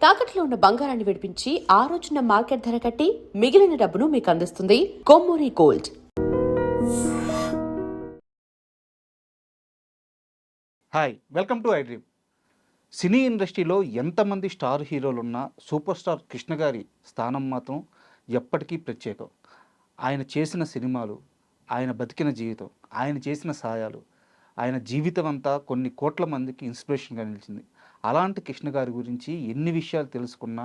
తాకట్లో ఉన్న బంగారాన్ని విడిపించి ఆ రోజున మార్కెట్ ధర కట్టి మిగిలిన డబ్బును మీకు అందిస్తుంది Kommuri gold. Hi, welcome to iDream. Cine ఇండస్ట్రీలో ఎంతమంది స్టార్ హీరోలు ఉన్నా సూపర్ స్టార్ కృష్ణ గారి స్థానం మాత్రం ఎప్పటికీ ప్రత్యేకం. ఆయన చేసిన సినిమాలు, ఆయన బతికిన జీవితం, ఆయన చేసిన సాయాలు, ఆయన జీవితం అంతా కొన్ని కోట్ల మందికి ఇన్స్పిరేషన్గా నిలిచింది. అలాంటి కృష్ణ గారి గురించి ఎన్ని విషయాలు తెలుసుకున్నా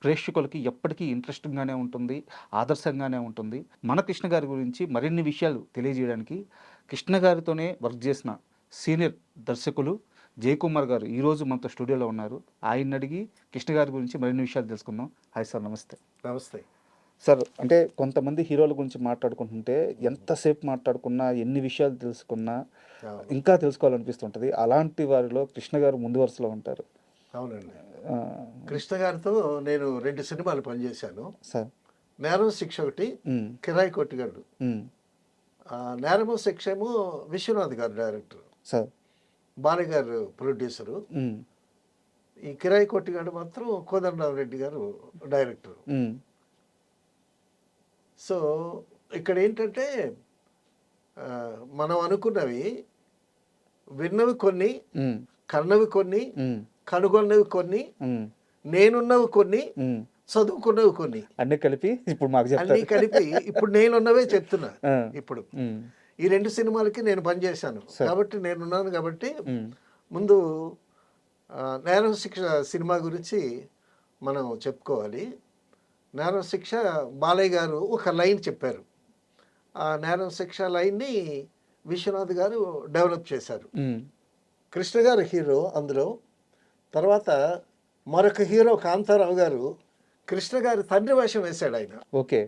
ప్రేక్షకులకి ఎప్పటికీ ఇంట్రెస్టింగ్గానే ఉంటుంది, ఆదర్శంగానే ఉంటుంది. మన కృష్ణ గారి గురించి మరిన్ని విషయాలు తెలియజేయడానికి కృష్ణ గారితోనే వర్క్ చేసిన సీనియర్ దర్శకులు జయకుమార్ గారు ఈరోజు మనతో స్టూడియోలో ఉన్నారు. ఆయన అడిగి కృష్ణ గారి గురించి మరిన్ని విషయాలు తెలుసుకుందాం. హాయ్ సార్, నమస్తే. నమస్తే సార్, అంటే కొంతమంది హీరోల గురించి మాట్లాడుకుంటుంటే ఎంతసేపు మాట్లాడుకున్నా, ఎన్ని విషయాలు తెలుసుకున్నా ఇంకా తెలుసుకోవాలనిపిస్తుంటుంది. అలాంటి వారిలో కృష్ణ గారు ముందు వరుసలో ఉంటారు. అవునండి. కృష్ణ గారితో నేను 2 సినిమాలు పనిచేశాను సార్. నేరం శిక్ష ఒకటి, కిరాయి కొట్టుగాడు. నేరము శిక్ష ఏమో విశ్వనాథ్ గారు డైరెక్టర్, సార్ బాలి గారు ప్రొడ్యూసరు. ఈ కిరాయి కొట్టుగాడు మాత్రం కోదండరావు రెడ్డి గారు డైరెక్టర్. సో ఇక్కడ ఏంటంటే మనం అనుకున్నవి, విన్నవి కొన్ని, కన్నవి కొన్ని, కనుగొన్నవి కొన్ని, నేనున్నవి కొన్ని, చదువుకున్నవి కొన్ని, అన్ని కలిపి ఇప్పుడు మాకు అన్ని కలిపి ఇప్పుడు నేనున్నవే చెప్తున్నా. ఇప్పుడు ఈ 2 సినిమాలకి నేను పనిచేశాను కాబట్టి నేనున్నాను. కాబట్టి ముందు నేరం శిక్ష సినిమా గురించి మనం చెప్పుకోవాలి. నేరం శిక్ష బాలయ్య గారు ఒక లైన్ చెప్పారు. ఆ నేరం శిక్ష లైన్ని విశ్వనాథ్ గారు డెవలప్ చేశారు. కృష్ణ గారు హీరో అందులో. తర్వాత మరొక హీరో కాంతారావు గారు కృష్ణ గారి తండ్రి వేషం వేశాడు ఆయన. ఓకే.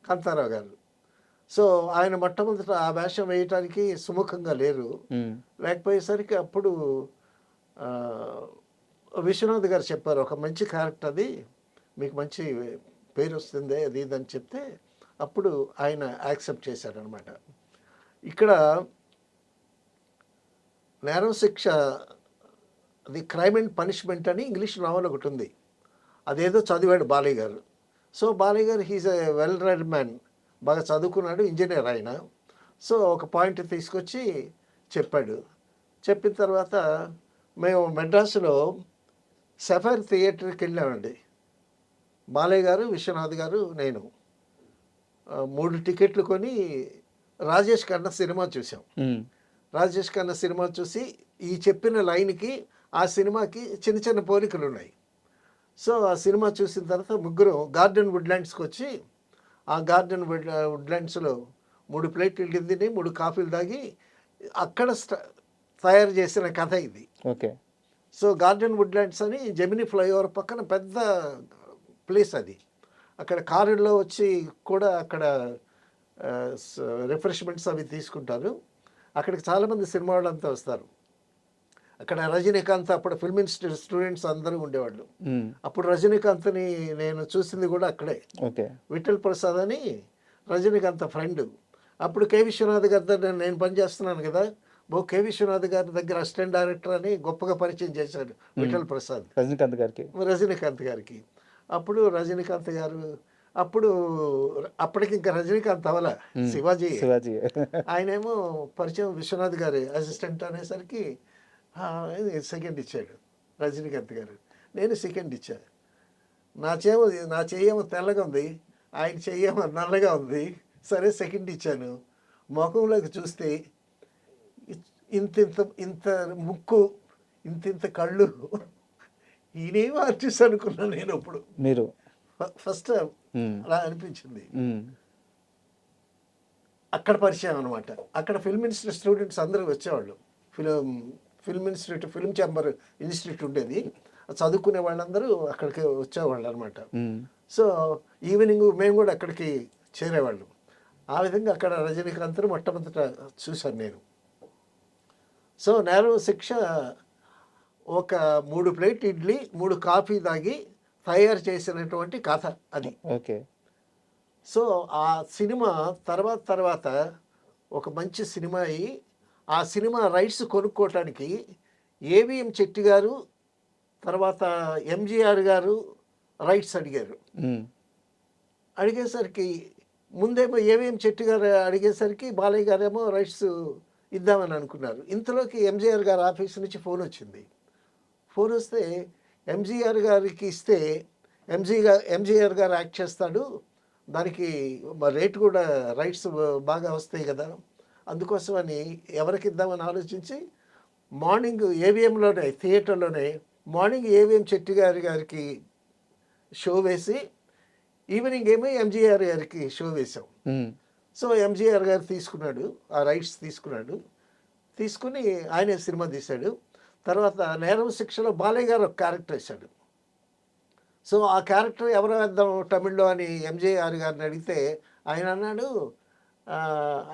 కాంతారావు గారు. సో ఆయన మొట్టమొదట ఆ వేషం వేయటానికి సుముఖంగా లేరు. లేకపోయేసరికి అప్పుడు విశ్వనాథ్ గారు చెప్పారు, ఒక మంచి క్యారెక్టర్ అది, మీకు మంచి పేరు వస్తుంది అది ఇది అని చెప్తే అప్పుడు ఆయన యాక్సెప్ట్ చేశాడనమాట. ఇక్కడ నేరం శిక్ష అది క్రైమ్ అండ్ పనిష్మెంట్ అని ఇంగ్లీష్ నావల్ ఒకటి ఉంది. అదేదో చదివాడు Balayya garu. So Balayya garu he's a well read man, బాగా చదువుకున్నాడు, ఇంజనీర్ ఆయన. సో ఒక పాయింట్ తీసుకొచ్చి చెప్పాడు. చెప్పిన తర్వాత మేము మెడ్రాసులో సఫారీ థియేటర్కి వెళ్ళామండి. బాలయ్య గారు, విశ్వనాథ్ గారు, నేను 3 టికెట్లు కొని రాజేష్ ఖన్నా సినిమా చూసాం. రాజేష్ ఖన్నా సినిమా చూసి ఈ చెప్పిన లైన్కి ఆ సినిమాకి చిన్న చిన్న పోలికలు ఉన్నాయి. సో ఆ సినిమా చూసిన తర్వాత ముగ్గురు గార్డెన్ వుడ్లాండ్స్కి వచ్చి ఆ గార్డెన్ వుడ్లాండ్స్లో 3 ప్లేట్లు తిని 3 కాఫీలు తాగి అక్కడ తయారు చేసిన కథ ఇది. ఓకే. సో గార్డెన్ వుడ్లాండ్స్ అని జెమినీ ఫ్లైఓవర్ పక్కన పెద్ద ప్లేస్ అది. అక్కడ కారులో వచ్చి కూడా అక్కడ రిఫ్రెష్మెంట్స్ అవి తీసుకుంటారు. అక్కడికి చాలామంది సినిమా వాళ్ళంతా వస్తారు. అక్కడ రజనీకాంత్, అప్పుడు ఫిల్మ్ ఇన్స్టిట్యూట్ స్టూడెంట్స్ అందరూ ఉండేవాళ్ళు. అప్పుడు రజనీకాంత్ని నేను చూసింది కూడా అక్కడే. విఠల్ ప్రసాద్ అని రజనీకాంత్ ఫ్రెండ్. అప్పుడు కె విశ్వనాథ్ గారి దగ్గర నేను పనిచేస్తున్నాను కదా, కె విశ్వనాథ్ గారి దగ్గర అసిస్టెంట్ డైరెక్టర్ అని గొప్పగా పరిచయం చేశాడు విఠల్ ప్రసాద్ రజనీకాంత్ గారికి. అప్పుడు రజనీకాంత్ గారు అప్పటికి ఇంకా రజనీకాంత్ అవల శివాజీ ఆయనేమో పరిచయం విశ్వనాథ్ గారి అసిస్టెంట్ అనేసరికి సెకండ్ ఇచ్చాడు రజనీకాంత్ గారు. నేను సెకండ్ ఇచ్చా. నా చెయ్యేమో తెల్లగా ఉంది, ఆయన చెయ్యేమో నల్లగా ఉంది. సరే సెకండ్ ఇచ్చాను. ముఖంలోకి చూస్తే ఇంత ముక్కు, ఇంత కళ్ళు, ఈయనేం ఆర్టిస్ట్ అనుకున్నాను నేను. అప్పుడు మీరు ఫస్ట్ అలా అనిపించింది. అక్కడ పరిచయం అనమాట. అక్కడ ఫిల్మ్ ఇన్స్టిట్యూట్ స్టూడెంట్స్ అందరూ వచ్చేవాళ్ళు. Film institute, film chamber institute ఉండేది. చదువుకునే వాళ్ళందరూ అక్కడికి వచ్చేవాళ్ళు అనమాట. సో ఈవినింగ్ మేము కూడా అక్కడికి చేరేవాళ్ళం. ఆ విధంగా అక్కడ రజనీకాంత్ను మొట్టమొదట చూశాను నేను. సో నేరం శిక్ష ఒక 3 ప్లేట్ ఇడ్లీ 3 కాఫీ తాగి తయారు చేసినటువంటి కథ అది. ఓకే. సో ఆ సినిమా తర్వాత ఒక మంచి సినిమా అయ్యి, ఆ సినిమా రైట్స్ కొనుక్కోవటానికి ఏవిఎం చెట్టి గారు తర్వాత ఎంజీఆర్ గారు రైట్స్ అడిగారు. ఉమ్. అడిగేసరికి ముందేమో ఏవేం చెట్టు గారు అడిగేసరికి బాలయ్య గారేమో రైట్స్ ఇద్దామని అనుకున్నారు. ఇంతలోకి ఎంజీఆర్ గారి ఆఫీస్ నుంచి ఫోన్ వచ్చింది. ఫోన్ వస్తే ఎంజీఆర్ గారికి ఇస్తే ఎంజీఆర్ గారు యాక్ట్ చేస్తాడు, దానికి రేటు కూడా రైట్స్ బాగా వస్తాయి కదా, అందుకోసమని ఎవరికి ఇద్దామని ఆలోచించి మార్నింగ్ ఏవిఎంలోనే థియేటర్లోనే మార్నింగ్ ఏవిఎం చెట్టు గారికి షో వేసి ఈవినింగ్ ఏమో ఎంజీఆర్ గారికి షో వేశాం. ఉమ్. సో ఎంజీఆర్ గారు తీసుకున్నాడు, ఆ రైట్స్ తీసుకుని ఆయనే సినిమా తీశాడు. తర్వాత నేరం శిక్షలో బాలయ్య గారు ఒక క్యారెక్టర్ వేశాడు. సో ఆ క్యారెక్టర్ ఎవరు వేద్దాం తమిళ్లో అని ఎంజీఆర్ గారిని అడిగితే ఆయన అన్నాడు,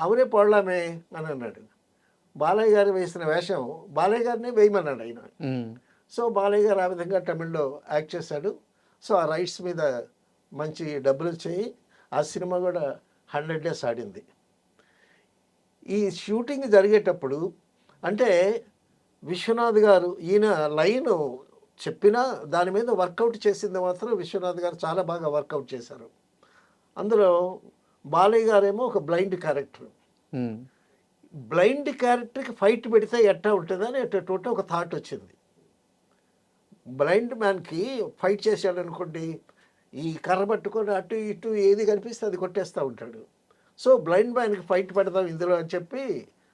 అవరే పోడలామే అని అన్నాడు. బాలయ్య గారు వేసిన వేషం బాలయ్య గారినే వేయమన్నాడు ఆయన. ఉమ్. సో బాలయ్య గారు ఆ విధంగా తమిళ్లో యాక్ట్ చేశాడు. సో ఆ రైట్స్ మీద మంచి డబ్బులు వచ్చాయి. ఆ సినిమా కూడా 100 days ఆడింది. ఈ షూటింగ్ జరిగేటప్పుడు అంటే విశ్వనాథ్ గారు ఈయన లైన్ చెప్పినా దాని మీద వర్కౌట్ చేసింది మాత్రం విశ్వనాథ్ గారు చాలా బాగా వర్కౌట్ చేశారు. అందులో బాలయ్య గారేమో ఒక బ్లైండ్ క్యారెక్టర్. ఉమ్. బ్లైండ్ క్యారెక్టర్కి ఫైట్ పెడితే ఎట్టా ఉంటుందని ఎట్టేటోటి ఒక థాట్ వచ్చింది. బ్లైండ్ మ్యాన్కి ఫైట్ చేశాడు అనుకోండి, ఈ కర్ర పట్టుకొని అటు ఇటు ఏది కనిపిస్తే అది కొట్టేస్తూ ఉంటాడు. సో బ్లైండ్ మ్యాన్కి ఫైట్ పెడతాం ఇందులో అని చెప్పి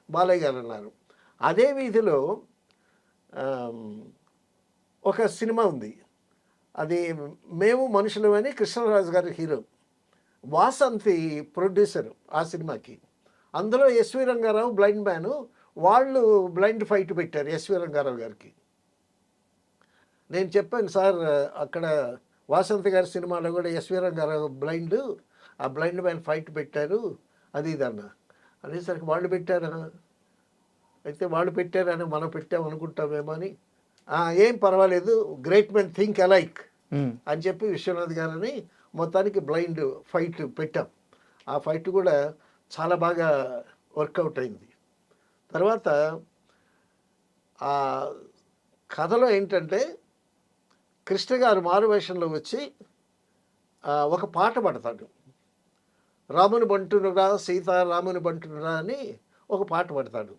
బాలయ్య గారు అన్నారు. అదే వీధిలో ఒక సినిమా ఉంది, అది మేము మనుషులమని కృష్ణరాజు గారి హీరో, వాసంతి ప్రొడ్యూసర్ ఆ సినిమాకి. అందులో ఎస్వి రంగారావు బ్లైండ్ మ్యాను, వాళ్ళు బ్లైండ్ ఫైట్ పెట్టారు ఎస్వి రంగారావు గారికి. నేను చెప్పాను, సార్ అక్కడ వాసంతి గారి సినిమాలో కూడా ఎస్వి రంగారావు బ్లైండ్, ఆ బ్లైండ్ మ్యాన్ ఫైట్ పెట్టారు అది ఇది అన్న. అనేసరికి వాళ్ళు పెట్టారా, అయితే వాళ్ళు పెట్టారని మనం పెట్టామనుకుంటామేమో అని, ఏం పర్వాలేదు, గ్రేట్ మెన్ థింక్ అలైక్ అని చెప్పి విశ్వనాథ్ గారని మొత్తానికి బ్లైండ్ ఫైట్ పెట్టాం. ఆ ఫైట్ కూడా చాలా బాగా వర్కౌట్ అయింది. తర్వాత ఆ కథలో ఏంటంటే కృష్ణ గారు మారువేషంలో వచ్చి ఒక పాట పడతాడు, రాముని బంటునురా సీతారాముని బంటునురా అని ఒక పాట పడతాడు.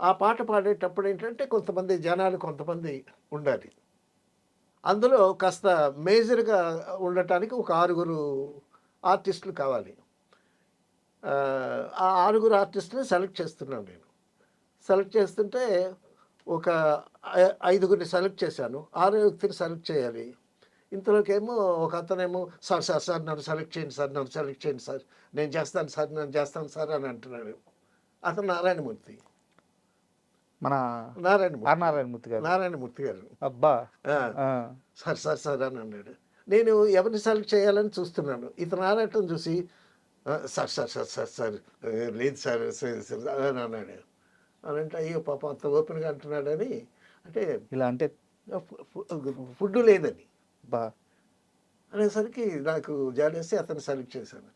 ఆ పాట పాడేటప్పుడు ఏంటంటే కొంతమంది జనాలు కొంతమంది ఉండాలి. అందులో కాస్త మేజర్గా ఉండటానికి ఒక 6 ఆర్టిస్టులు కావాలి. ఆ 6 ఆర్టిస్టుని సెలెక్ట్ చేస్తున్నాను నేను. సెలెక్ట్ చేస్తుంటే ఒక 5గురిని సెలెక్ట్ చేశాను, 6వ వ్యక్తిని సెలెక్ట్ చేయాలి. ఇంతలోకేమో ఒక అతనేమో సార్ సార్ సార్ నన్ను సెలెక్ట్ చేయండి సార్, నన్ను సెలెక్ట్ చేయండి సార్, నేను చేస్తాను సార్, నేను చేస్తాను సార్ అని అంటున్నాడు. అతను నారాయణమూర్తి, మన నారాయణమూర్తి గారు. నారాయణమూర్తి గారు అబ్బా. సార్ సార్ సార్ అని అన్నాడు. నేను ఎవరిని సెలెక్ట్ చేయాలని చూస్తున్నాను. ఇతను ఆడటం చూసి sir sir sir sir sir లేదు సార్ అని అన్నాడు. అని అంటే అయ్యో పాప అంత ఓపెన్గా అంటున్నాడని, అంటే ఇలా అంటే ఫుడ్ లేదని బా అనేసరికి నాకు జాలేసి అతను సెలెక్ట్ చేశాను.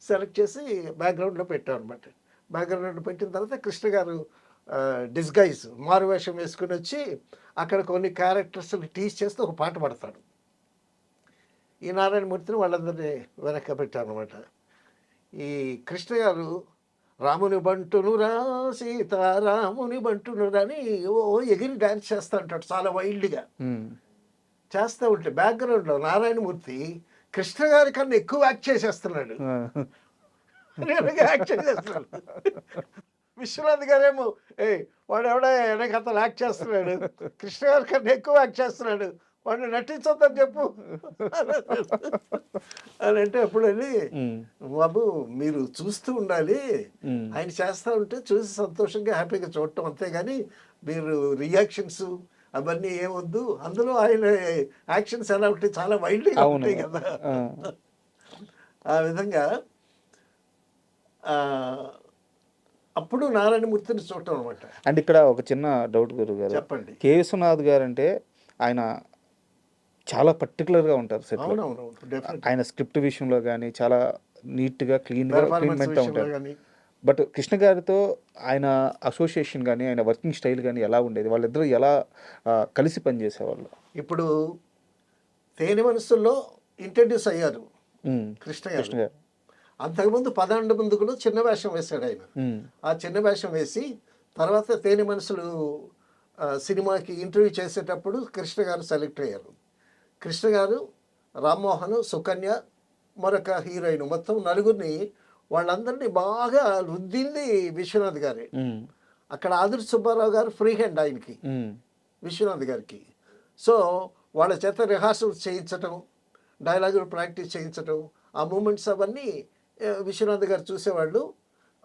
సెలెక్ట్ చేసి బ్యాక్గ్రౌండ్లో పెట్టాను అనమాట. బ్యాక్గ్రౌండ్లో పెట్టిన తర్వాత కృష్ణ గారు డిస్గైజ్ మారువేషం వేసుకుని వచ్చి అక్కడ కొన్ని క్యారెక్టర్స్ని టీచ్ చేస్తూ ఒక పాట పడతాడు. ఈ నారాయణమూర్తిని వాళ్ళందరినీ వెనక్కి పెట్టాను అనమాట. ఈ కృష్ణ గారు రాముని బంటునురా సీతారాముని బంటునురా అని ఎగిరి డ్యాన్స్ చేస్తూ ఉంటాడు చాలా వైల్డ్గా. చేస్తూ ఉంటే బ్యాక్గ్రౌండ్లో నారాయణమూర్తి కృష్ణ గారి కన్నా ఎక్కువ యాక్ట్ చేసేస్తున్నాడు. యాక్ట్ చేసేస్తున్నాడు. విశ్వనాథ్ గారేమో వాడు ఎవడా వెనకతలు యాక్ట్ చేస్తున్నాడు, కృష్ణ గారి కన్నా ఎక్కువ యాక్ట్ చేస్తున్నాడు, వాడిని నటించొద్దని చెప్పు అని అంటే అప్పుడు వెళ్ళి, బాబు మీరు చూస్తూ ఉండాలి, ఆయన చేస్తూ ఉంటే చూసి సంతోషంగా హ్యాపీగా చూడటం అంతేగాని మీరు రియాక్షన్స్ అవన్నీ ఏమొద్దు, అందులో ఆయన యాక్షన్స్ ఎలా ఉంటాయి చాలా వైల్డ్గా ఉంటాయి కదా. ఆ విధంగా అప్పుడు నారాయణమూర్తిని చూడటం అనమాట. అంటే ఇక్కడ ఒక చిన్న డౌట్ గురువు గారు, చెప్పండి. కే విశ్వనాథ్ గారు అంటే ఆయన చాలా పర్టికులర్గా ఉంటారు సెట్. ఆయన స్క్రిప్ట్ విషయంలో కానీ చాలా నీట్గా క్లీన్గా క్లీన్ పెడతా ఉంటారు. బట్ కృష్ణ గారితో ఆయన అసోసియేషన్ కానీ ఆయన వర్కింగ్ స్టైల్ కానీ ఎలా ఉండేది, వాళ్ళిద్దరూ ఎలా కలిసి పనిచేసేవాళ్ళు? ఇప్పుడు తేనె మనసుల్లో ఇంట్రడ్యూస్ అయ్యారు ఉమ్, కృష్ణ కృష్ణ గారు. గారు. అంతకుముందు 11 ముందు కూడా చిన్న వేషం వేశాడు ఆయన. ఉమ్, ఆ చిన్న వేషం వేసి తర్వాత తేనె మనసులు సినిమాకి ఇంటర్వ్యూ చేసేటప్పుడు కృష్ణ గారు సెలెక్ట్ అయ్యారు. కృష్ణ గారు, రామ్మోహన్, సుకన్య, మరొక హీరోయిన్, మొత్తం నలుగురిని వాళ్ళందరినీ బాగా రుద్దింది విశ్వనాథ్ గారే. ఉమ్, అక్కడ ఆదుర్తి సుబ్బారావు గారు ఫ్రీ హ్యాండ్ ఆయనకి, ఉమ్, విశ్వనాథ్ గారికి. సో వాళ్ళ చేత రిహార్సల్స్ చేయించటం, డైలాగులు ప్రాక్టీస్ చేయించటం, ఆ మూమెంట్స్ అవన్నీ విశ్వనాథ్ గారు చూసేవాళ్ళు.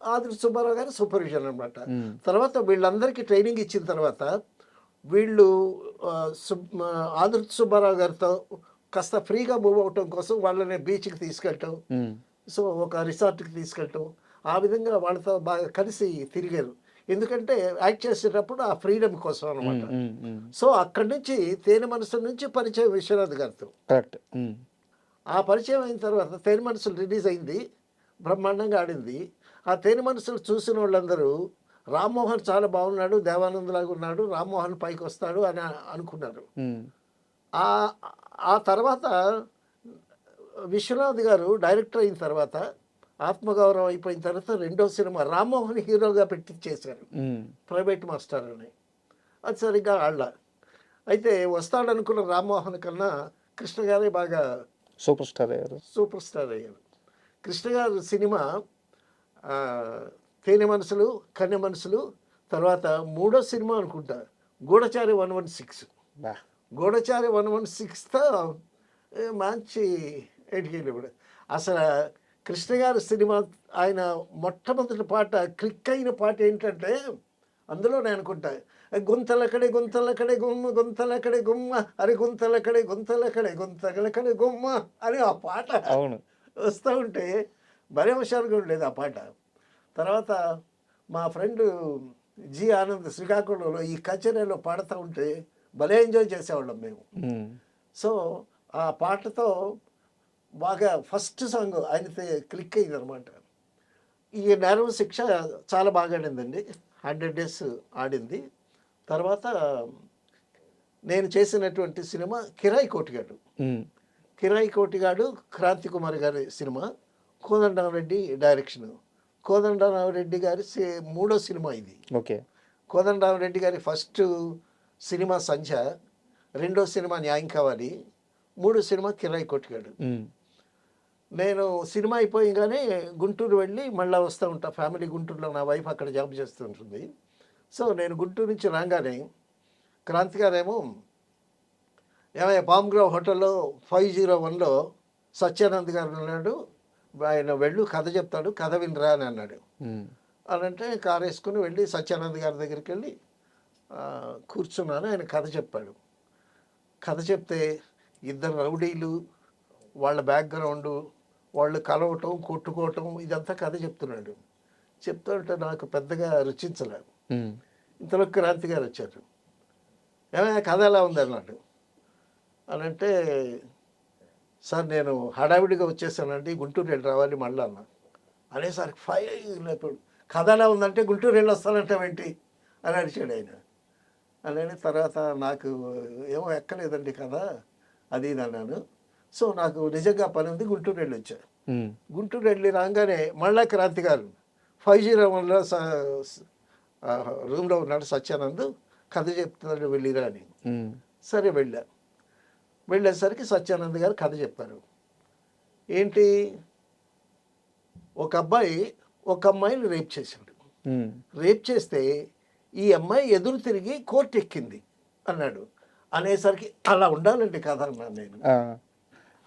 ఆదుర్తి సుబ్బారావు గారు సూపర్విజన్ అనమాట. తర్వాత వీళ్ళందరికీ ట్రైనింగ్ ఇచ్చిన తర్వాత వీళ్ళు ఆదుర్తి సుబ్బారావు గారితో కాస్త ఫ్రీగా మూవ్ అవటం కోసం వాళ్ళని బీచ్కి తీసుకెళ్ళటం, ఉమ్, సో ఒక రిసార్ట్కి తీసుకెళ్ళటం, ఆ విధంగా వాళ్ళతో బాగా కలిసి తిరిగారు. ఎందుకంటే యాక్ట్ చేసేటప్పుడు ఆ ఫ్రీడమ్ కోసం అనమాట. ఉమ్, ఉమ్, సో అక్కడి నుంచి తేనె మనసు నుంచి పరిచయం విశ్వనాథ్ గారితో. కరెక్ట్. ఉమ్, ఆ పరిచయం అయిన తర్వాత తేనె మనసులు రిలీజ్ అయింది, బ్రహ్మాండంగా ఆడింది. ఆ తేనె మనసులు చూసిన వాళ్ళందరూ రామ్మోహన్ చాలా బాగున్నాడు, దేవానందలాగా ఉన్నాడు, రామ్మోహన్ పైకి వస్తాడు అని అనుకున్నారు. ఉమ్, ఆ ఆ తర్వాత విశ్వనాథ్ గారు డైరెక్టర్ అయిన తర్వాత, ఆత్మగౌరవం అయిపోయిన తర్వాత రెండో సినిమా రామ్మోహన్ హీరోగా పెట్టి చేశారు, ఉమ్, ప్రైవేట్ మాస్టర్ అని. అది సరిగ్గా ఆళ్ళ. అయితే వస్తాడనుకున్న రామ్మోహన్ కన్నా కృష్ణ గారే బాగా సూపర్ స్టార్ అయ్యారు. సూపర్ స్టార్ అయ్యారు. కృష్ణ గారు సినిమా తేనె మనసులు, కన్నె మనసులు, తర్వాత మూడో సినిమా అనుకుంటా గూఢచారి 116. బా. గూఢచారి 116తో మంచి ఎడ్యుకేట్. ఇప్పుడు అసలు కృష్ణ గారి సినిమా ఆయన మొట్టమొదటి పాట క్లిక్ అయిన పాట ఏంటంటే, అందులో నేను అనుకుంటా గుంతలకడే గుంతలకడే గుమ్మ గుంతలకడే గుమ్మ అరే గుంతలకడే గుంతలకడే గుంతలకడే గుమ్మ అని ఆ పాట అవును. వస్తూ ఉంటే భలే హుషారుగా ఉండేది ఆ పాట. తర్వాత మా ఫ్రెండ్ జి ఆనంద్ శ్రీకాకుళంలో ఈ కచేరీలో పాడుతూ ఉంటే భలే ఎంజాయ్ చేసేవాళ్ళం మేము. ఉమ్, సో ఆ పాటతో బాగా ఫస్ట్ సాంగ్ ఆయనతో క్లిక్ అయింది అనమాట. ఈ నేరం శిక్ష చాలా బాగా ఆడిందండి, 100 days ఆడింది. తర్వాత నేను చేసినటువంటి సినిమా కిరాయి కోటిగాడు. ఉమ్, కిరాయి కోటిగాడు క్రాంతి కుమార్ గారి సినిమా, కోదండరామరెడ్డి డైరెక్షన్. కోదండరామరెడ్డి గారి మూడో సినిమా ఇది. ఓకే. కోదండరామరెడ్డి గారి ఫస్ట్ సినిమా సంధ్య, రెండో సినిమా న్యాయం కావాలి, మూడో సినిమా కిరాయి కొట్టుగాడు. ఉమ్, నేను సినిమా అయిపోయిగానే గుంటూరు వెళ్ళి మళ్ళీ వస్తూ ఉంటా. ఫ్యామిలీ గుంటూరులో, నా వైఫ్ అక్కడ జాబ్ చేస్తూ ఉంటుంది. సో నేను గుంటూరు నుంచి రాగానే క్రాంతి గారేమో, ఏమయ్య పామ్గ్రావ్ హోటల్లో 501లో సత్యానంద్ గారు ఉన్నాడు, ఆయన వెళ్ళు కథ చెప్తాడు, కథ వినరా అని అన్నాడు. ఉమ్, అని అంటే కారు వేసుకుని వెళ్ళి సత్యానంద్ గారి దగ్గరికి వెళ్ళి కూర్చున్నాను. ఆయన కథ చెప్పాడు. కథ చెప్తే ఇద్దరు రౌడీలు, వాళ్ళ బ్యాక్గ్రౌండు, వాళ్ళు కలవటం, కొట్టుకోవటం, ఇదంతా కథ చెప్తున్నాడు. చెప్తుంటే నాకు పెద్దగా రుచించలేదు. ఉమ్, ఇంతలో క్రాంతి గారు వచ్చారు. ఏమైనా కథ ఎలా ఉంది అన్నాడు. అని అంటే, సార్ నేను హడావిడిగా వచ్చేసానండి, గుంటూరు వెళ్ళి రావాలి మళ్ళీ అన్న. అనేసరికి లేకపోడు, కథ ఎలా ఉందంటే గుంటూరు వెళ్ళి వస్తానంటావేంటి అని అడిచాడు ఆయన. అని తర్వాత నాకు ఏమో ఎక్కలేదండి కథ అది ఇది అన్నాను. సో నాకు నిజంగా పని ఉంది, గుంటూరు వెళ్ళి వచ్చా. ఉమ్, గుంటూరు వెళ్ళి రాగానే మళ్ళా క్రాంతి గారు 501లో రూమ్లో ఉన్నాడు సత్యానంద్, కథ చెప్తున్నాడు వెళ్ళిరా అని. ఉమ్, సరే వెళ్ళేసరికి సత్యానంద్ గారు కథ చెప్పారు. ఏంటి, ఒక అబ్బాయి ఒక అమ్మాయిని రేప్ చేశాడు. ఉమ్, రేప్ చేస్తే ఈ అమ్మాయి ఎదురు తిరిగి కోర్టు ఎక్కింది అన్నాడు. అనేసరికి అలా ఉండాలండి కథ అన్నాను నేను.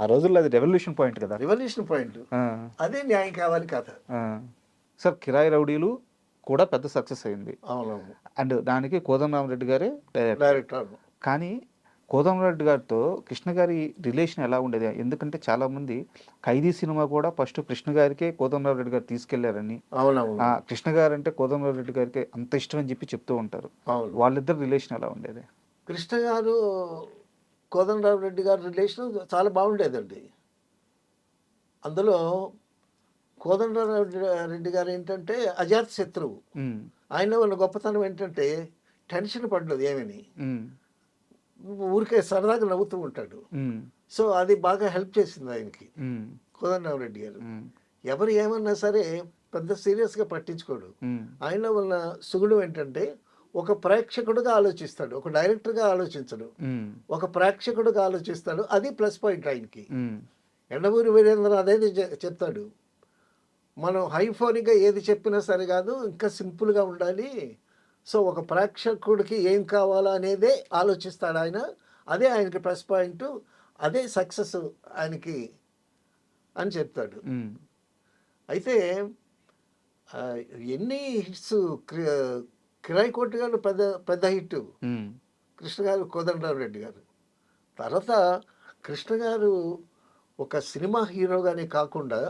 ఆ రోజుల్లో అది రెవల్యూషన్ పాయింట్ కదా. రివల్యూషన్ పాయింట్, అదే న్యాయం కావాలి కథ. సార్ కిరాయి రౌడీలు కూడా పెద్ద సక్సెస్ అయింది. అవునవును, అండ్ దానికి కోదండరామరెడ్డి గారే డైరెక్టర్. కానీ కోదండరామరెడ్డి గారితో కృష్ణ గారి రిలేషన్ ఎలా ఉండేది? ఎందుకంటే చాలామంది ఖైదీ సినిమా కూడా ఫస్ట్ కృష్ణ గారికే కోదండరామరెడ్డి గారు తీసుకెళ్లారని, అవునవును, కృష్ణ గారు అంటే కోదండరామరెడ్డి గారికి అంత ఇష్టం అని చెప్పి చెప్తూ ఉంటారు. అవును. వాళ్ళిద్దరు రిలేషన్ ఎలా ఉండేది? కృష్ణ గారు కోదండరామరెడ్డి గారి రిలేషన్ చాలా బాగుండేదండి. అందులో కోదండరామరెడ్డి గారు ఏంటంటే అజాత శత్రువు. ఉమ్, ఆయన వాళ్ళ గొప్పతనం ఏంటంటే టెన్షన్ పడలేదు ఏమని, ఉమ్, ఊరికే సరదాగా నవ్వుతూ ఉంటాడు. ఉమ్, సో అది బాగా హెల్ప్ చేసింది ఆయనకి, ఉమ్, కోదండరామరెడ్డి గారు. ఉమ్, ఎవరు ఏమన్నా సరే పెద్ద సీరియస్గా పట్టించుకోడు. ఉమ్, ఆయనలో ఉన్న సుగుణం ఏంటంటే ఒక ప్రేక్షకుడుగా ఆలోచిస్తాడు, ఒక డైరెక్టర్గా ఆలోచించడు, ఉమ్, ఒక ప్రేక్షకుడుగా ఆలోచిస్తాడు. అది ప్లస్ పాయింట్ ఆయనకి. ఉమ్, ఎండమూరి వీరేంద్ర అదే చెప్తాడు, మనం హైఫోనిక్గా ఏది చెప్పినా సరే కాదు, ఇంకా సింపుల్గా ఉండాలి. సో ఒక ప్రేక్షకుడికి ఏం కావాలా అనేదే ఆలోచిస్తాడు ఆయన. అదే ఆయనకి ప్లస్ పాయింట్, అదే సక్సెస్ ఆయనకి అని చెప్తాడు. ఉమ్, అయితే ఆ, ఎన్ని హిట్స్, కిరాయి కోటి గారు పెద్ద పెద్ద హిట్, ఉమ్, కృష్ణ గారు, కోదండరామరెడ్డి గారు. తర్వాత కృష్ణ గారు ఒక సినిమా హీరోగానే కాకుండా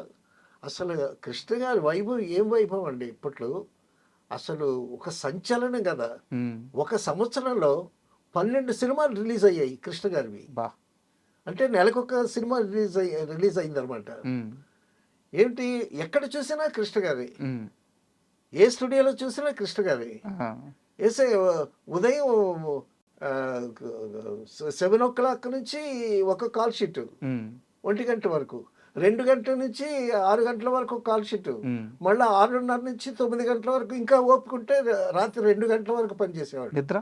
అసలు కృష్ణ గారి వైభవం ఏం వైభవం అండి ఇప్పట్లో. అసలు ఒక సంచలనం కదా. ఉమ్, ఒక సంవత్సరంలో 12 సినిమాలు రిలీజ్ అయ్యాయి కృష్ణ గారివి. బా, అంటే నెలకొక సినిమా రిలీజ్ అయిందనమాట. ఉమ్, ఏంటి, ఎక్కడ చూసినా కృష్ణ గారి, ఉమ్, ఏ స్టూడియోలో చూసినా కృష్ణ గారి. ఆ, వేసే ఉదయం 7 o'clock నుంచి ఒక కాల్ షీట్, ఉమ్, 1 గంట వరకు, 2 గంటల నుంచి 6 గంటల వరకు కాల్ షీట్, ఉమ్. మళ్ళీ 6:30 నుంచి 9 గంటల వరకు, ఇంకా ఓపుకుంటే రాత్రి 2 గంటల వరకు పనిచేసేవాడు. నిద్ర,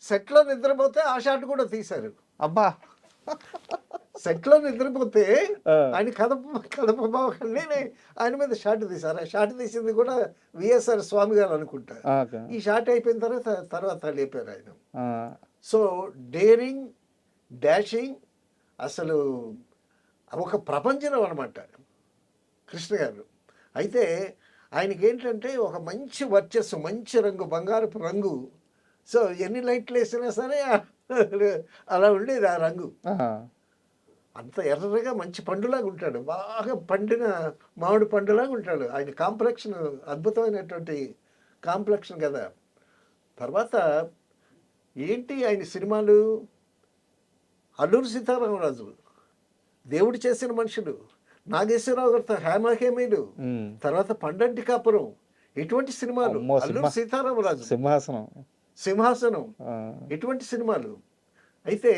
సెట్లో నిద్రపోతే ఆ షాట్ కూడా తీశారు. అబ్బా, సెట్లో నిద్రపోతే ఆ. ఆయన కడపబాకండి ఆయన మీద షాట్ తీశారు. ఆ షాట్ తీసింది కూడా విఎస్ఆర్ స్వామి గారు అనుకుంటా. ఓకే. ఈ షాట్ అయిపోయిన తర్వాత లేపారు ఆయన. ఆ, సో డేరింగ్, డాషింగ్, అసలు ఒక ప్రపంచం అనమాట కృష్ణ గారు. అయితే ఆయనకి ఏంటంటే ఒక మంచి వర్చస్సు, మంచి రంగు, బంగారపు రంగు. సో ఎన్ని లైట్లు వేసినా సరే అలా ఉండేది ఆ రంగు. ఆ, అంత ఎర్రగా మంచి పండులాగా ఉంటాడు, బాగా పండిన మామిడి పండులాగా ఉంటాడు. ఆయన కాంప్లెక్షన్ అద్భుతమైనటువంటి కాంప్లెక్షన్ కదా. తర్వాత ఏంటి ఆయన సినిమాలు, అల్లూరి సీతారామరాజు, దేవుడు చేసిన మనుషులు, నాగేశ్వరరావు గారితో హేమహేమీలు, ఉమ్, తర్వాత పండంటి కాపురం, ఇటువంటి సినిమాలు. అమ్మో, అల్లూరి సీతారామరాజు, సింహాసనం. సింహాసనం, ఆ, ఇటువంటి సినిమాలు. అయితే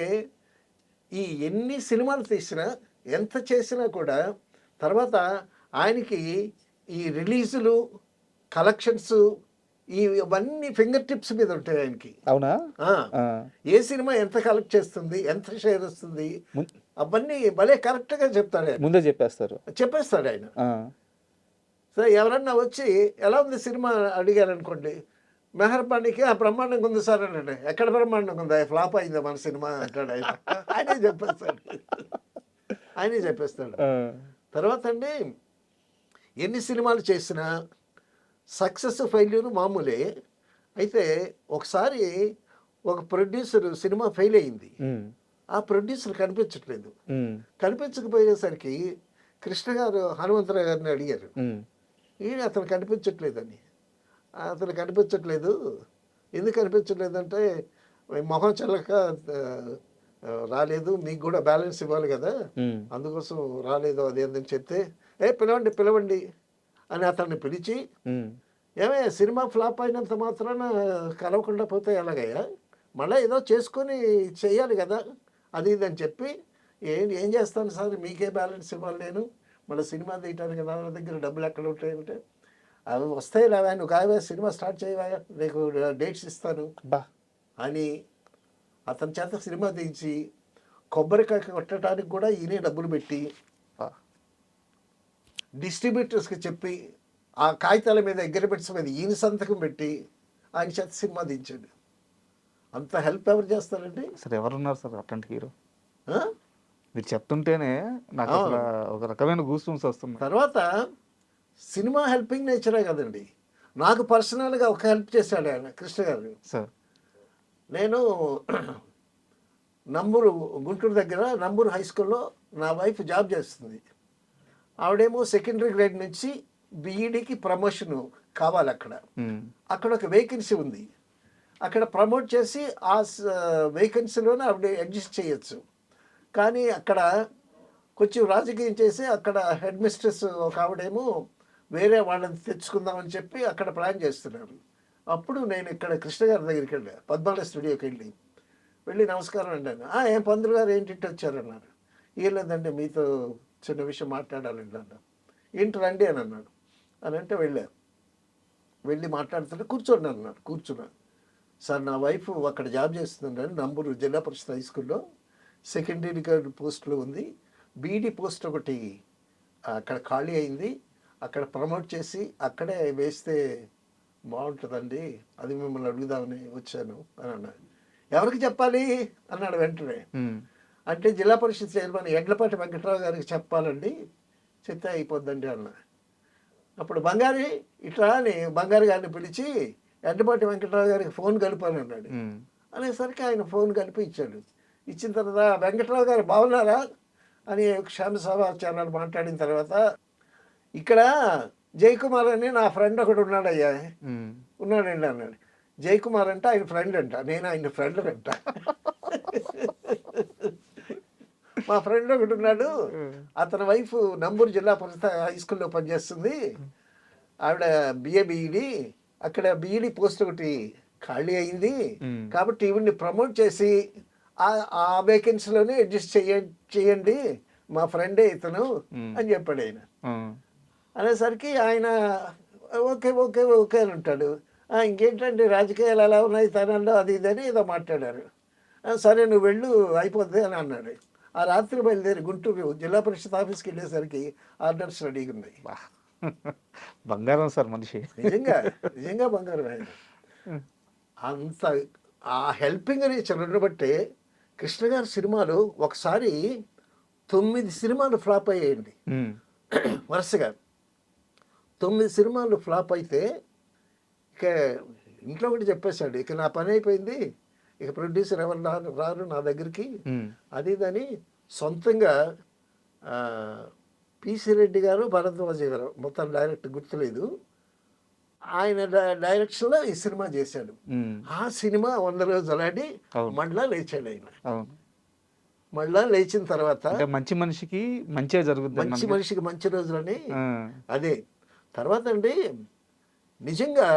ఈ ఎన్ని సినిమాలు తీసినా, ఎంత చేసినా కూడా తర్వాత ఆయనకి ఈ రిలీజులు, కలెక్షన్స్, ఇవన్నీ ఫింగర్ టిప్స్ మీద ఉంటాయి ఆయనకి. అవునా? ఆ, ఆ, ఏ సినిమా ఎంత కలెక్ట్ చేస్తుంది, ఎంత షేర్ వస్తుంది, ముం- అవన్నీ భలే కరెక్ట్గా చెప్తాడు ఆయన. ముందే చెప్పేస్తారు. చెప్పేస్తాడు ఆయన. ఆ, సో ఎవరన్నా వచ్చి ఎలా ఉంది సినిమా అడిగారనుకోండి, మెహర్బానీకి ఆ బ్రహ్మాండంగా ఉంది సార్ అంటే, ఎక్కడ బ్రహ్మాండంగా ఉందా, ఫ్లాప్ అయిందా మన సినిమా అంటాడు ఆయన. ఆయనే చెప్పేస్తాడు, ఆయనే చెప్పేస్తాడు. ఆ, తర్వాత అండి, ఎన్ని సినిమాలు చేసినా సక్సెస్ ఫెయిల్యూర్ మామూలే. అయితే ఒకసారి ఒక ప్రొడ్యూసర్ సినిమా ఫెయిల్ అయింది. ఉమ్, ఆ ప్రొడ్యూసర్ కనిపించట్లేదు. ఉమ్, కనిపించకపోయేసరికి కృష్ణ గారు హనుమంతరావు గారిని అడిగారు, ఉమ్, ఈయన అతను కనిపించట్లేదని. అతను కనిపించట్లేదు, ఎందుకు కనిపించట్లేదంటే మొహం చెల్లక రాలేదు, మీకు కూడా బ్యాలెన్స్ ఇవ్వాలి కదా, ఉమ్, అందుకోసం రాలేదు అది అని చెప్తే, పిలవండి పిలవండి అని అతన్ని పిలిచి, ఉమ్, ఏమే సినిమా ఫ్లాప్ అయినంత మాత్రాన కలవకుండా పోతే ఎలాగయ్యా, మళ్ళీ ఏదో చేసుకొని చెయ్యాలి కదా అది ఇది అని చెప్పి, ఏం చేస్తాను సార్, మీకే బ్యాలెన్స్ ఇవ్వాలి నేను, మళ్ళీ సినిమా తీయటానికి నా దగ్గర డబ్బులు ఎక్కడ ఉంటాయంటే, అవి వస్తాయి లేవా, నువ్వు కావా సినిమా స్టార్ట్ చేయవా, నీకు డేట్స్ ఇస్తాను బా, అని అతని చేత సినిమా తీయించి, కొబ్బరికాయ కొట్టడానికి కూడా ఈయనే డబ్బులు పెట్టి, బా, డిస్ట్రిబ్యూటర్స్కి చెప్పి, ఆ కాగితాల మీద అగ్రిమెంట్స్ మీద ఈయన సంతకం పెట్టి ఆయన చేత సినిమా దించాడు. అంత హెల్ప్ ఎవరు చేస్తారండి? అసలు ఎవరున్నారు సార్ అట్లాంటి హీరో? ఆ? మీరు చెప్తుంటేనే నాకు అసలు ఒక రకమైన గూస్ బంప్స్ వస్తుంది. తర్వాత సినిమా హెల్పింగ్ నేచరే కదండి. నాకు పర్సనల్గా ఒక హెల్ప్ చేశాడు ఆయన కృష్ణ గారు. సార్, నేను నంబూరు, గుంటూరు దగ్గర నంబూరు హై స్కూల్లో నా వైఫ్ జాబ్ చేస్తుంది. ఆవిడేమో సెకండరీ గ్రేడ్ నుంచి బీఈడీకి ప్రమోషన్ కావాలి అక్కడ. అక్కడ ఒక వేకెన్సీ ఉంది, అక్కడ ప్రమోట్ చేసి ఆ వేకెన్సీలోనే ఆవిడ అడ్జస్ట్ చేయొచ్చు. కానీ అక్కడ కొంచెం రాజకీయం చేసి అక్కడ హెడ్ మిస్ట్రెస్ ఒక ఆవిడేమో వేరే వాళ్ళని తెచ్చుకుందామని చెప్పి అక్కడ ప్లాన్ చేస్తున్నారు. అప్పుడు నేను ఇక్కడ కృష్ణ గారి దగ్గరికి వెళ్ళా, పద్మాల స్టూడియోకి వెళ్ళి నమస్కారం అన్నాను. ఏం పంతులు గారు ఏంటి వచ్చారన్నారు. ఏం లేదండి మీతో చిన్న విషయం మాట్లాడాలండి అన్నా. ఏంటి రండి అని అన్నాడు. అని అంటే వెళ్ళి మాట్లాడుతుంటే కూర్చోండి అన్నాడు. కూర్చున్నాను. సార్ నా వైఫ్ అక్కడ జాబ్ చేస్తుందండి, నంబూరు జిల్లా పరిషత్ హై స్కూల్లో సెకండరీ గార్డ్ పోస్టులో ఉంది. బీడీ పోస్ట్ ఒకటి అక్కడ ఖాళీ అయింది, అక్కడ ప్రమోట్ చేసి అక్కడే వేస్తే బాగుంటుందండి, అది మిమ్మల్ని అడుగుదామని వచ్చాను అని అన్నాడు. ఎవరికి చెప్పాలి అన్నాడు వెంటనే. అంటే జిల్లా పరిషత్ చైర్మన్ ఎడ్లపాటి వెంకట్రావు గారికి చెప్పాలండి, చెప్తే అయిపోద్దండి అన్న. అప్పుడు బంగారి ఇట్లా అని బంగారు గారిని పిలిచి ఎడ్లపాటి వెంకట్రావు గారికి ఫోన్ కలిపాను అన్నాడు. అనేసరికి ఆయన ఫోన్ కలిపి ఇచ్చాడు. ఇచ్చిన తర్వాత వెంకట్రావు గారు బాగున్నారా అని క్షేమ సమాచారాలు మాట్లాడిన తర్వాత, ఇక్కడ జయకుమార్ అని నా ఫ్రెండ్ ఒకడు ఉన్నాడయ్యా, ఉన్నాడండి అన్నాడు. జయకుమార్ అంటే ఆయన ఫ్రెండ్ అంట, నేను ఆయన ఫ్రెండ్ అంట. మా ఫ్రెండ్ ఒకటి ఉన్నాడు, అతని వైఫ్ నంబూరు జిల్లా పరిషత్ హై స్కూల్లో పనిచేస్తుంది, ఆవిడ బిఏ అక్కడ బీఈడి పోస్ట్ ఒకటి ఖాళీ అయింది, కాబట్టి ఈవిడ్ని ప్రమోట్ చేసి ఆ వేకెన్సీలోనే అడ్జస్ట్ చేయండి, మా ఫ్రెండే ఇతను అని చెప్పాడు ఆయన. అనేసరికి ఆయన ఓకే ఓకే ఓకే అని ఉంటాడు. ఇంకేంటండి రాజకీయాలు ఎలా ఉన్నాయి తనంలో అది ఇది అని ఏదో మాట్లాడారు. సరే నువ్వు వెళ్ళు అయిపోద్ది అని అన్నాడు. ఆ రాత్రి బయలుదేరి గుంటూరు జిల్లా పరిషత్ ఆఫీస్కి వెళ్ళేసరికి ఆర్డర్స్ రెడీగా ఉన్నాయి. బంగారం సార్ మనిషి, నిజంగా బంగారం ఆయన. అంత ఆ హెల్పింగ్ నేచర్ బట్టే కృష్ణ గారి సినిమాలు ఒకసారి 9 సినిమాలు ఫ్లాప్ అయ్యాయండి వరుసగా. 9 సినిమాలు ఫ్లాప్ అయితే ఇక ఇంట్లో ఒకటి చెప్పేశాడు, ఇక నా పని అయిపోయింది, ఇక ప్రొడ్యూసర్ ఎవరు రారు నా దగ్గరికి అది ఇదని సొంతంగా పిసి రెడ్డి గారు భరద్వాజ గారు మొత్తం డైరెక్ట్ గుర్తులేదు, ఆయన డైరెక్షన్లో ఈ సినిమా చేశాడు. ఆ సినిమా 100 రోజులు ఆడి మళ్ళా లేచాడు ఆయన. మళ్ళా లేచిన తర్వాత మంచి మనిషికి మంచిగా జరుగుతుంది, మంచి మనిషికి మంచి రోజులని అదే. తర్వాత అండి నిజంగా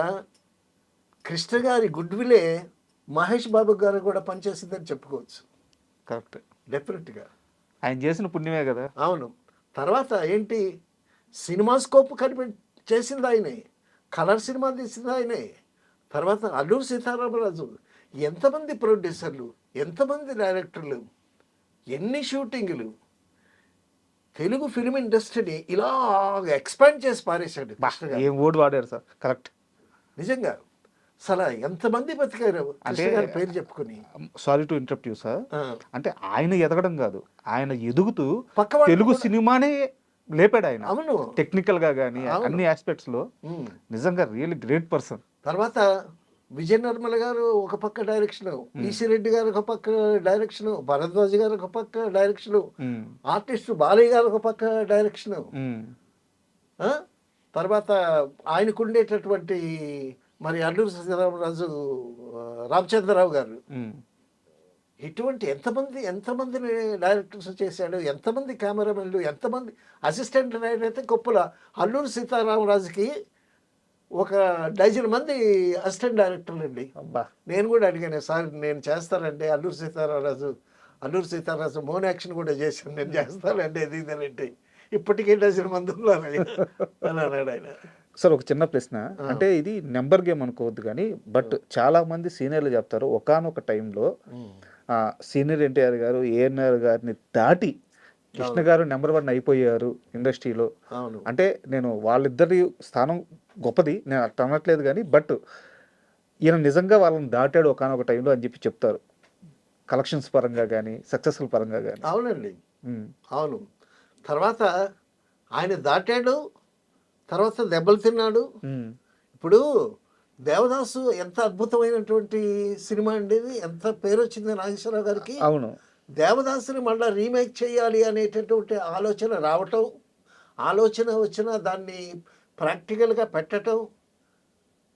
కృష్ణ గారి గుడ్ విలే మహేష్ బాబు గారు కూడా పనిచేసిందని చెప్పుకోవచ్చు. కరెక్ట్, డెఫినెట్గా ఆయన చేసిన పుణ్యమే కదా. అవును. తర్వాత ఏంటి, సినిమా స్కోప్ చేసింది ఆయనే, కలర్ సినిమా తీసింది ఆయనే. తర్వాత అల్లూరి సీతారామరాజు, ఎంతమంది ప్రొడ్యూసర్లు, ఎంతమంది డైరెక్టర్లు, ఎన్ని షూటింగ్లు, తెలుగు ఫిల్మ్ ఇండస్ట్రీని ఇలా ఎక్స్పాండ్ చేసి పారేశాడు. ఏం ఓడి వాడారు సార్. కరెక్ట్, నిజంగా అసలు ఎంతమంది బతికారు కృష్ణ గారి పేరు చెప్పుకుని. Sorry to interrupt you sir. అంటే ఆయన ఎదగడం కాదు, ఆయన ఎదుగుతూ పక్క తెలుగు సినిమానే లేపాడు ఆయన. అవును, టెక్నికల్ గా కానీ అన్ని ఆస్పెక్ట్స్ లో నిజంగా రియల్లీ గ్రేట్ పర్సన్. తర్వాత విజయ నిర్మల గారు ఒక పక్క డైరెక్షన్, పిసి రెడ్డి గారు ఒక పక్క డైరెక్షన్, భరద్వాజ్ గారు ఒక పక్క డైరెక్షన్, ఆర్టిస్ట్ బాలయ్య గారు ఒక పక్క డైరెక్షన్. తర్వాత ఆయనకు ఉండేటటువంటి మరి అల్లూరి సీతారామరాజు, రామచంద్రరావు గారు, ఇటువంటి ఎంతమంది డైరెక్టర్స్ చేశాడు, ఎంతమంది కెమెరామెన్లు, ఎంతమంది అసిస్టెంట్ డైరెక్టర్ అయితే గొప్పల. అల్లూరి సీతారామరాజుకి ఒక 12 మంది అసిస్టెంట్ డైరెక్టర్లు అండి. నేను కూడా అడిగాను, సార్ నేను చేస్తానండి అల్లూరి సీతారామరాజు మోన్ యాక్షన్ కూడా చేశాను, నేను చేస్తానండి అది ఇదేనంటే, ఇప్పటికే 12 మంది ఉన్నారు అని అన్నాడు ఆయన. సార్ ఒక చిన్న ప్రశ్న, అంటే ఇది నెంబర్ గేమ్ అనుకోవద్దు కానీ, బట్ చాలా మంది సీనియర్లు చెప్తారు ఒకానొక టైంలో సీనియర్ ఎన్టీఆర్ గారు ఏఎన్ఆర్ గారిని దాటి కృష్ణ గారు నెంబర్ 1 అయిపోయారు ఇండస్ట్రీలో. అంటే నేను వాళ్ళిద్దరి స్థానం గొప్పది నేను అట్లా అనట్లేదు కానీ, బట్ ఈయన నిజంగా వాళ్ళని దాటాడు ఒకానొక టైంలో అని చెప్పి చెప్తారు, కలెక్షన్స్ పరంగా కానీ సక్సెస్ఫుల్ పరంగా కానీ. అవునండి, అవును. తర్వాత ఆయన దాటాడు, తర్వాత దెబ్బలు తిన్నాడు. ఇప్పుడు దేవదాసు ఎంత అద్భుతమైనటువంటి సినిమా అండి, ఎంత పేరు వచ్చింది నాగేశ్వరరావు గారికి. అవును, దేవదాసుని మళ్ళీ రీమేక్ చేయాలి అనేటటువంటి ఆలోచన రావటం, ఆలోచన వచ్చిన దాన్ని ప్రాక్టికల్గా పెట్టడం,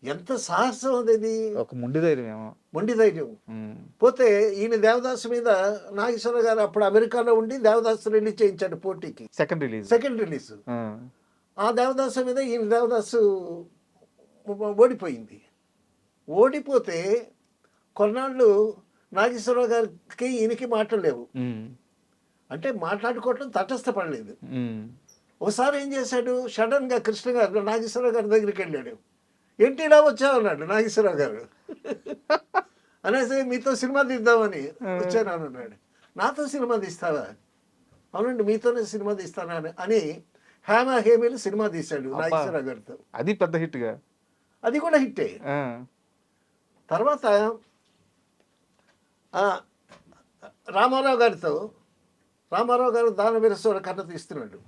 ఎంత సాహసం అది. ఒక మొండి ధైర్యం. పోతే ఈయన దేవదాసు మీద నాగేశ్వరరావు గారు అప్పుడు అమెరికాలో ఉండి దేవదాసు రిలీజ్ చేయించాడు పోటీకి, సెకండ్ రిలీజ్. ఆ దేవదాసు మీద ఈయన దేవదాసు ఓడిపోయింది. ఓడిపోతే కొన్నాళ్ళు నాగేశ్వరరావు గారికి ఈయనకి మాటలు లేవు. అంటే మాట్లాడుకోవటం తటస్థపడలేదు. ఒకసారి ఏం చేశాడు, సడన్గా కృష్ణ గారు నాగేశ్వరరావు గారి దగ్గరికి వెళ్ళాడు. ఏంటి ఇలా వచ్చావు అన్నాడు నాగేశ్వరరావు గారు. అనేసి మీతో సినిమా తీద్దామని వచ్చాను అన్నాడు. నాతో సినిమా తీస్తావా? అవునండి మీతోనే సినిమా తీస్తాను అని హేమీలు సినిమా తీశాడు నాగేశ్వరరావు గారితో. అది పెద్ద హిట్గా, అది కూడా హిట్టే. తర్వాత రామారావు గారు దానవీరస్వర కథ తీస్తున్నాడు.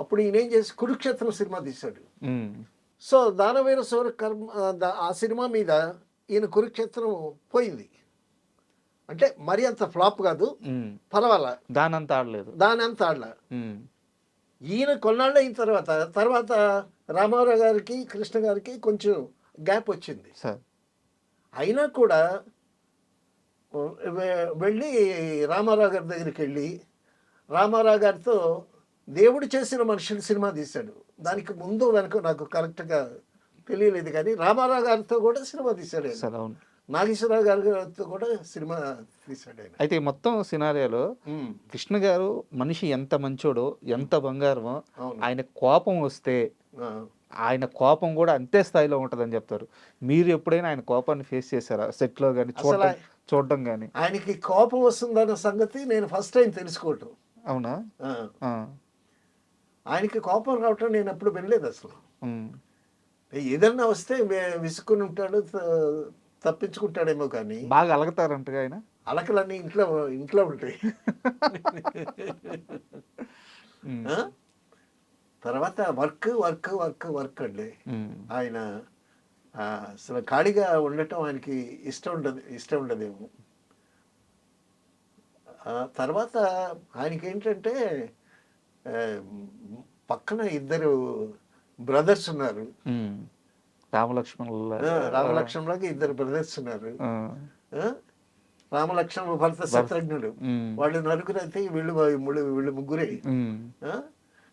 అప్పుడు ఈయన ఏం చేసి కురుక్షేత్రం సినిమా తీశాడు. సో దానవీరస్వర ఆ సినిమా మీద ఈయన కురుక్షేత్రం పోయింది. అంటే మరీ అంత ఫ్లాప్ కాదు, పర్వాలా, దానంతా ఆడలే. ఈయన కొన్నాళ్ళు అయిన తర్వాత రామారావు గారికి కృష్ణ గారికి కొంచెం గ్యాప్ వచ్చింది. అయినా కూడా వెళ్ళి రామారావు గారి దగ్గరికి వెళ్ళి రామారావు గారితో దేవుడు చేసిన మనుషులు సినిమా తీశాడు. దానికి ముందు వెనక నాకు కరెక్ట్గా తెలియలేదు, కానీ రామారావు గారితో కూడా సినిమా తీశాడు. నాగేశ్వరరావు గారితో కూడా సినిమా తీశాడు ఆయన. అయితే మొత్తం సినారియాలో కృష్ణ గారు మనిషి ఎంత మంచోడో, ఎంత బంగారమో, ఆయన కోపం వస్తే ఆయన కోపం కూడా అంతే స్థాయిలో ఉంటుందని చెప్తారు. మీరు ఎప్పుడైనా ఆయన కోపాన్ని ఫేస్ చేశారా సెట్లో కానీ చూడడం కానీ? ఆయనకి కోపం వస్తుందన్న సంగతి నేను ఫస్ట్ టైం తెలుసుకోవటం. అవునా? ఆయనకి కోపం రావటం నేను ఎప్పుడు వినలేదు అసలు. ఏదన్నా వస్తే విసుక్కుని ఉంటాడు, తప్పించుకుంటాడేమో, కానీ బాగా అలగతారంటగా ఆయన. అలకలన్నీ ఇంట్లో ఉంటాయి. తర్వాత వర్క్ అండి. ఆయన అసలు ఖాళీగా ఉండటం ఆయనకి ఇష్టం ఉండదేమో. తర్వాత ఆయనకి ఏంటంటే పక్కన ఇద్దరు బ్రదర్స్ ఉన్నారు. రామలక్ష్మణులకి ఇద్దరు బ్రదర్స్ ఉన్నారు. రామలక్ష్మణుడు భరత శత్రుఘ్నుడు, వాళ్ళు నలుగురు అయితే వీళ్ళు ముగ్గురే.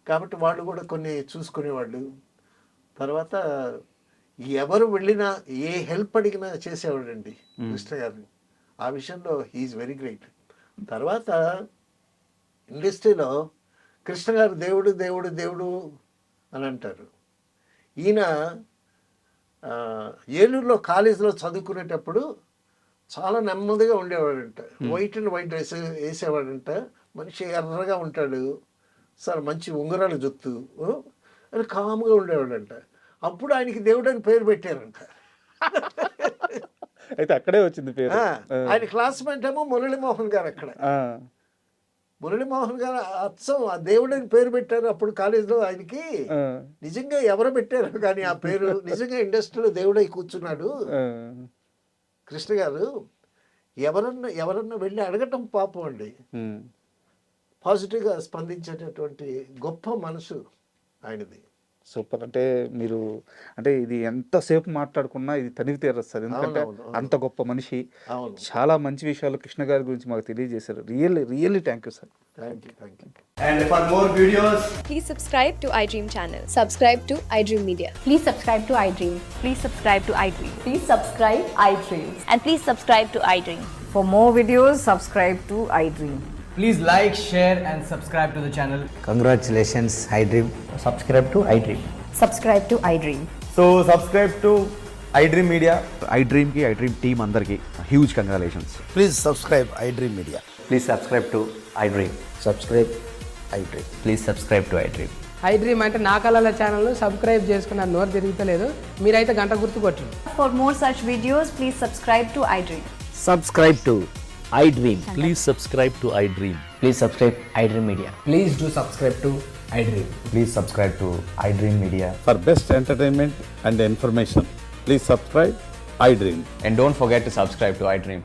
కాబట్టి వాళ్ళు కూడా కొన్ని చూసుకునేవాళ్ళు. తర్వాత ఎవరు వెళ్ళినా ఏ హెల్ప్ అడిగినా చేసేవాడండి కృష్ణ గారు. ఆ విషయంలో హీఈస్ వెరీ గ్రేట్. తర్వాత ఇండస్ట్రీలో కృష్ణ గారు దేవుడు దేవుడు దేవుడు అని అంటారు. ఈయన ఏలూరులో కాలేజీలో చదువుకునేటప్పుడు చాలా నెమ్మదిగా ఉండేవాడంట. వైట్ అండ్ వైట్ డ్రెస్ వేసేవాడంట. మనిషి ఎర్రగా ఉంటాడు, సార్ మంచి ఉంగరాలు జుత్తు అని కామ్గా ఉండేవాడంట. అప్పుడు ఆయనకి దేవుడు అని పేరు పెట్టారంట. అయితే అక్కడే వచ్చింది పేరు. ఆయన క్లాస్మేట్ ఏమో మురళీమోహన్ గారు. అక్కడ మురళీమోహన్ గారు అచ్చం ఆ దేవుడు అని పేరు పెట్టారు అప్పుడు కాలేజీలో ఆయనకి. నిజంగా ఎవరు పెట్టారు కానీ ఆ పేరు నిజంగా ఇండస్ట్రీలో దేవుడై కూర్చున్నాడు కృష్ణ గారు. ఎవరన్నా వెళ్ళి అడగటం పాపం అండి. పాజిటివ్గా స్పందించేటటువంటి గొప్ప మనసు ఆయనది. సూపర్. అంటే మీరు అంటే ఇది ఎంతసేపు మాట్లాడుకున్నా ఇది తనివి తీరస్తుంది, ఎందుకంటే అంత గొప్ప మనిషి. చాలా మంచి విషయాలు కృష్ణ గారి గురించి మాకు తెలియజేశారు. Really thank you sir. Thank you. And for more videos, please subscribe to iDream channel. Subscribe to iDream Media. Please subscribe to iDream. Please subscribe to iDream. Please subscribe iDream. And please subscribe to iDream. For more videos, subscribe to iDream. please like, share and subscribe to the channel. Congratulations, iDream. Subscribe to iDream. Subscribe to iDream. So subscribe to iDream Media. iDream team andarki huge congratulations. Please subscribe iDream Media. Please subscribe to iDream. Subscribe iDream. Please subscribe to iDream. iDream అంటే నా కళల channel subscribe చేసుకున్న నోరు తిరుగుతలేదు, మీరైతే గంట గుర్తు కొట్టండి. For more such videos, please subscribe to iDream. Subscribe to iDream. Please subscribe to iDream. Please subscribe iDream Media. Please do subscribe to iDream. Please subscribe to iDream Media. For best entertainment and information, please subscribe iDream. And don't forget to subscribe to iDream.